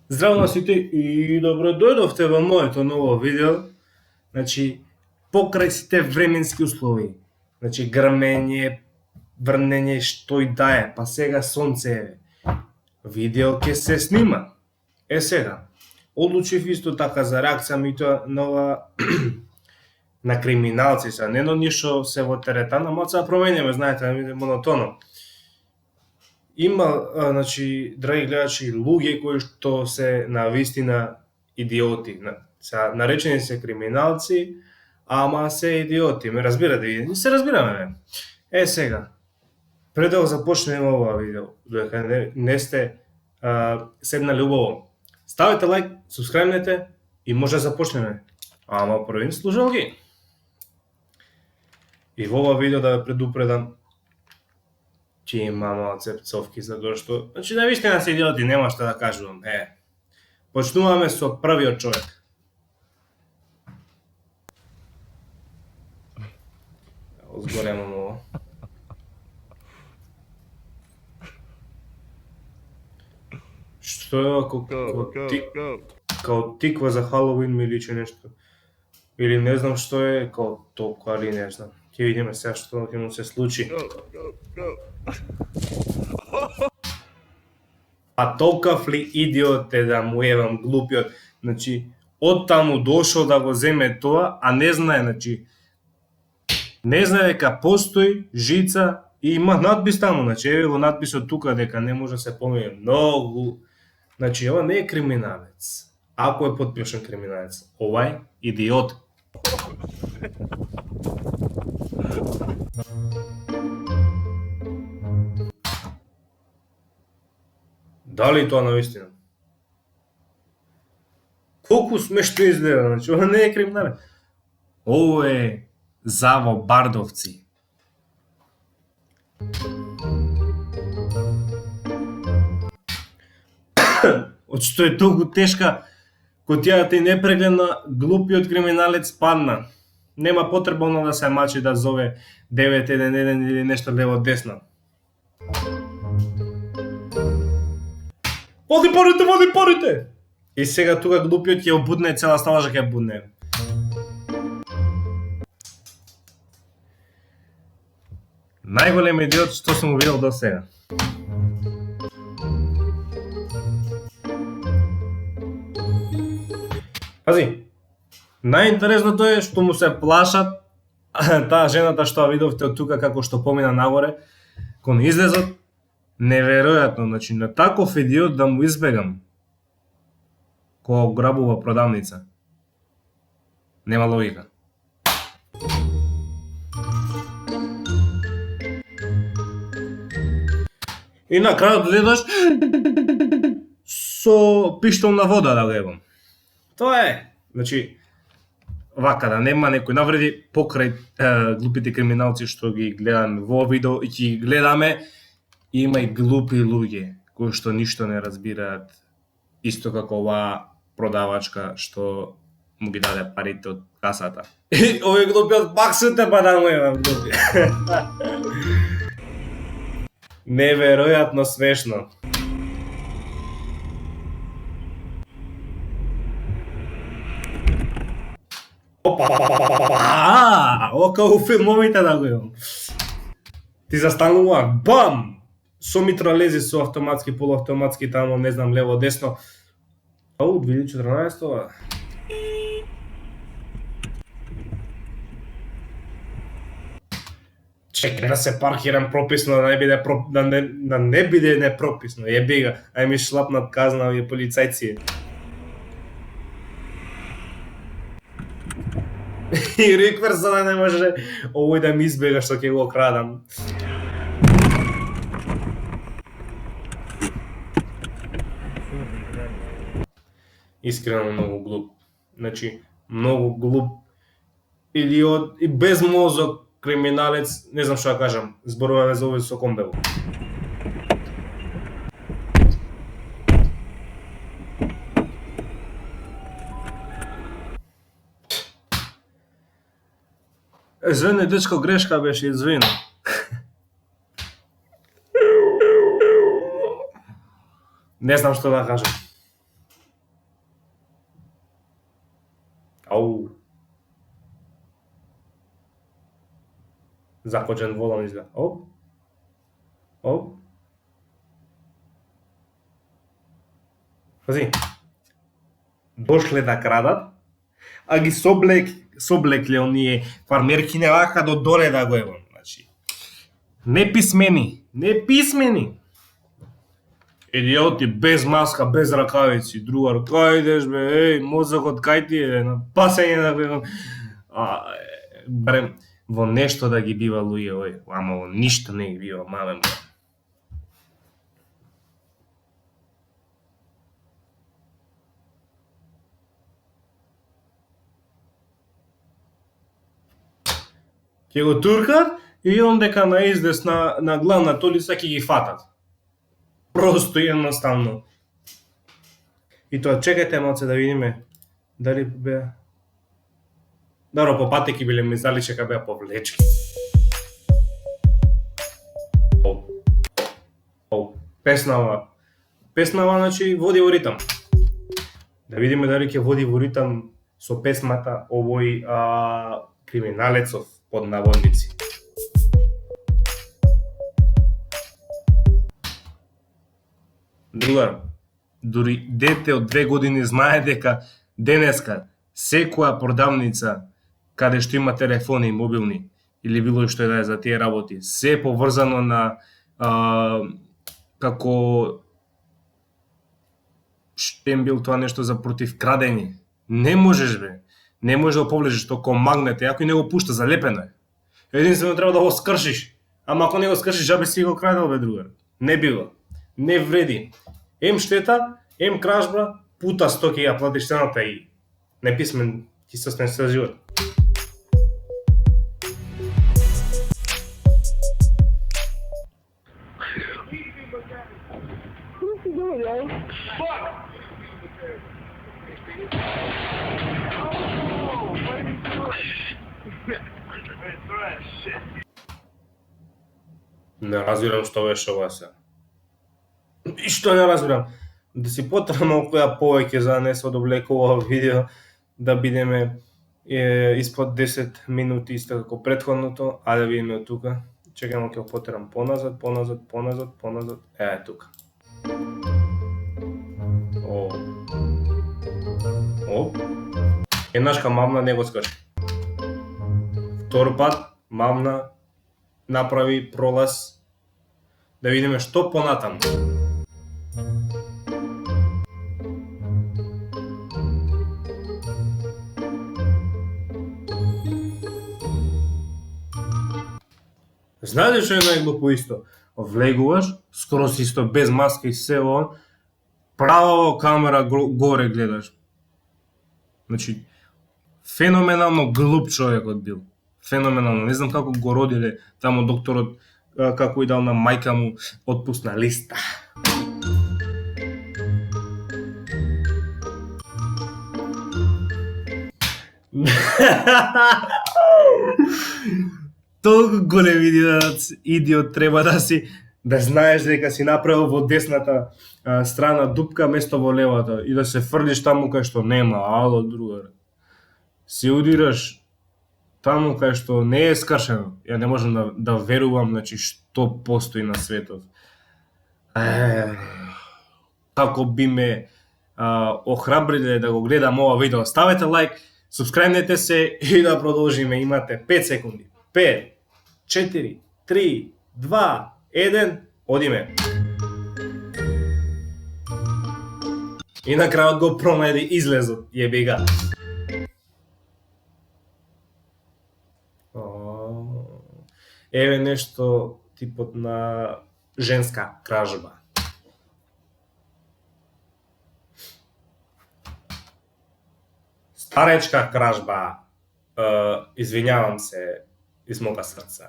Здраво на сите и добро дојдовте во моето ново видео. Значи, покрај сите временски услови, значи грмење, врнење, што и да е, па сега сонце е. Видео ќе се снима. Сега, одлучив исто така за реакција митоа нова на криминалци са, не на ништо се во теретана, маца променеме, знаете, да биде монотоно. Има, значи, драги гледачи, луѓе кои што се на вистина идиоти. Наречени се криминалци, ама се идиоти. Ме разбирате? Се разбираме, бе. Сега, пред да започнеме ова видео, додека не сте седнали убаво, ставете лайк, субскрайбнете и може да започнеме. Ама првин слушалки. И во ова видео да ве предупредам, че има малце пцовки за што... Значи, навистина се идиоти, нема што да кажувам. Почнуваме со првиот човек. Озгоремо ово. Што е ако као тиква за Халоуин ми личи нешто? Или не знам што е, као толку, али не знам. Ќе видиме сега што ќе му се случи. А толкав ли идиот е да му евам глупиот? Значи, од таму дошол да го земе тоа, а не знае, значи, не знае дека постои жица и има надпис таму, значи, еве го надписот тука дека не може да се помине. Многу. Значи, ова не е криминалец. Ако е потпишан криминалец, ова е идиот. Дали тоа навистина? Колку смешно изгледа, значи, ова не е криминалец. Ово е Заво Бардовци. Од што е толку тешка котијата и непрегледна, глупиот криминалец падна. Нема потреба оно да се мачи да зове 911 или нешто лево десно. Води парите, води парите! И сега тука глупиот ќе обудне цела сталажа ќе будне. Најголем идиот што сум го видел до сега. Пази, најинтересното е што му се плашат таа жената што видовте од тука како што помина нагоре, кон излезот, неверојатно, значи на таков идиот да му избегам кога грабува продавница. Нема логика. И на крајот гледаш со пиштолна вода да го ебам. Тоа е, значи, вака да нема некој навреди покрај глупите криминалци што ги гледаме во видео и ги гледаме, има и глупи луѓе кои што ништо не разбираат, исто како оваа продавачка што му ги даде парите од касата. И овој глупиот пак суте па да му имам глупи. Неверојатно смешно. Ова како филмовите да го имам. Ти застанува, бам! Со митралези, со автоматски, полуавтоматски, тамо, не знам, лево, десно. Ау, 2014 ова. Чекай да се паркирам прописно, да не биде непрописно. Јебига, ај ми шлапнат казна овие полицајци. И риквер за да не може овој да ми избега што ќе го крадам. Искрено многу глуп. Значи, многу глуп идиот и без мозок криминалец, не знам што да кажам, зборуваме за овој со комбел. Извини, дечко, грешка беше, извини. Не знам што да кажам. Ау. Закочен волан изгледа. Оп. Оп. Пази. Дошле да крадат, а ги соблекле оние фармерки не вака до доле да го евам. Значи, неписмени. Идиоти, без маска, без ракавици, другар, кај идеш бе, мозокот кај ти е, на пасење да го барем во нешто да ги бива луѓе, ама во ништо не ги бива, мавен бе. Ќе го туркат и он дека на издес на главна толица ќе ги фатат. Просто и едноставно. И тоа, чекајте малце да видиме дали беа. Добро, по патеки биле ми зали чека беа повлечки. Песнава, значи води во ритам. Да видиме дали ќе води во ритам со песмата овој криминалецов под наводници. Другар, дури дете од 2 години знае дека денеска секоја продавница каде што има телефони мобилни или било што е да е за тие работи, се е поврзано на како штембил тоа нешто за против крадење. Не можеш бе. Не можеш да го повлечеш токо магнет, ако и не го пушта, залепено е. Единствено треба да го скршиш. Ама ако не го скршиш, жабе си го крадел бе, другар. Не бива. Не вреди. Ем штета, ем кражба, пута 100 ќе ја платиш цената и неписмен ти се остане цел живот. Не разбирам што беше ова се. И што не разбирам? Да си потребам малку повеќе за да не се одовлекува видео, да бидеме испод 10 минути исто како претходното, а да видиме од тука. Чекајмо, ќе го потерам поназад. Е, тука. Оп. Еднашка мамна не го скрши. Втор пат мамна направи пролаз. Да видиме што понатаму. Знаете што е најглупо исто? Влегуваш, скрос исто, без маска и се он, право во камера горе гледаш. Значи, феноменално глуп човекот бил. Феноменално. Не знам како го родиле тамо докторот, како и дал на мајка му отпусна листа. Толку голем идиот треба да знаеш дека си направил во десната страна дупка место во левата и да се фрлиш таму кај што нема, ало другар. Се удираш таму кај што не е скршено. Ја не можам да верувам, значи, што постои на светот. Како би ме охрабриле да го гледам ова видео. Ставете лайк, субскрајбнете се и да продолжиме. Имате 5 секунди. 5, 4, 3, 2, 1, одиме. И на крајот го пронајди излезот, јеби га. Еве нешто типот на женска кражба. Старечка кражба. Извинјавам се из мога срца.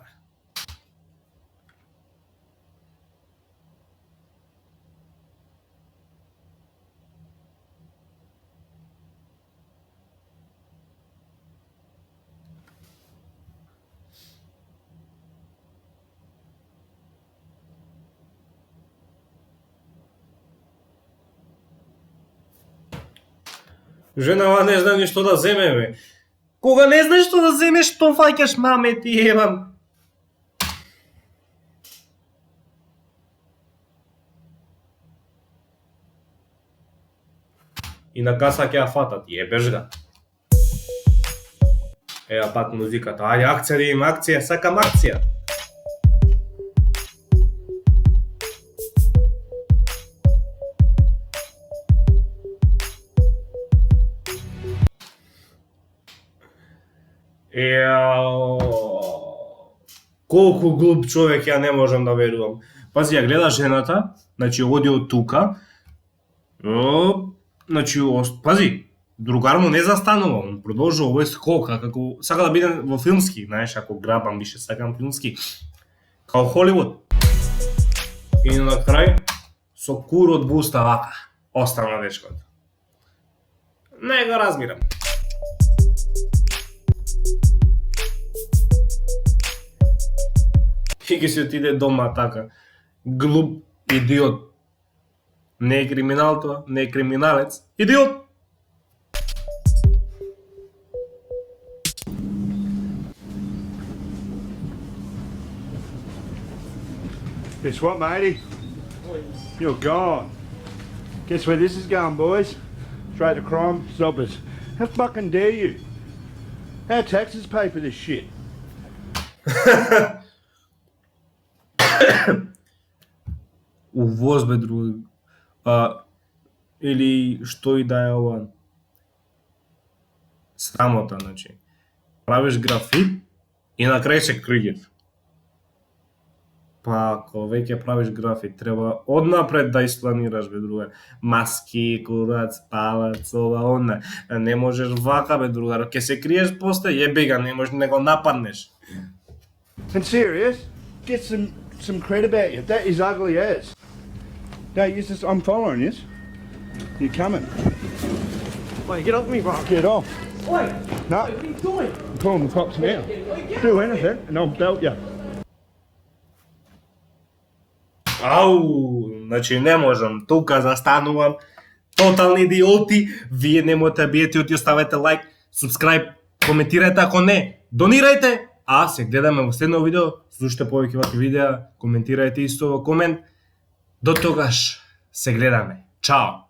Женава не знае ни што да земе, бе. Кога не знаеш што да земеш, што фаќаш маме ти ебам. И на каса ќе ја фатат, јебеш га. Еа пак музиката, ајде акција да има акција, сакам акција. Колку глуп човек, ја не можам да верувам. Пази, ја гледа жената, значи оди од тука, значи, пази, другар му не застанува, он продолжува овој скока, како сака да биде во филмски, знаеш, ако грабам више сакам филмски, као Холивуд. И на крај, со кур од буста вака, остана дечкот. Не го разбирам. И ќе си отиде дома така, глуп идиот. Не е криминал тоа, не е криминалец, идиот! Guess what, matey? You're gone. Guess where this is going, boys? Straight to Crime Stoppers. How fucking dare you? Our taxes pay for this shit. Увоз бе друг. Или што и да е ова. Срамота, значи. Правиш графит и на крај се кријеш. Па, ако веќе правиш графит, треба однапред да испланираш, бе другар. Маски, курац, палац, ова, она. Не можеш вака, бе другар. Ке се криеш после, јебега, не можеш да го нападнеш. And serious, get some cred about you. That is ugly as. No, I'm following this. You're coming. Wait, get off me, bro. Get off. Wait, No, what are you doing? I'm calling the cops now. Do anything and I'll belt you. Ау, значи не можам, тука застанувам, тотални идиоти, вие немојте биете оти, оставете лайк, субскрайб, коментирајте ако не, донирајте, а се гледаме во следно видео, слушате повеќе вакви видеа, коментирајте исто во комент, до тогаш се гледаме, чао!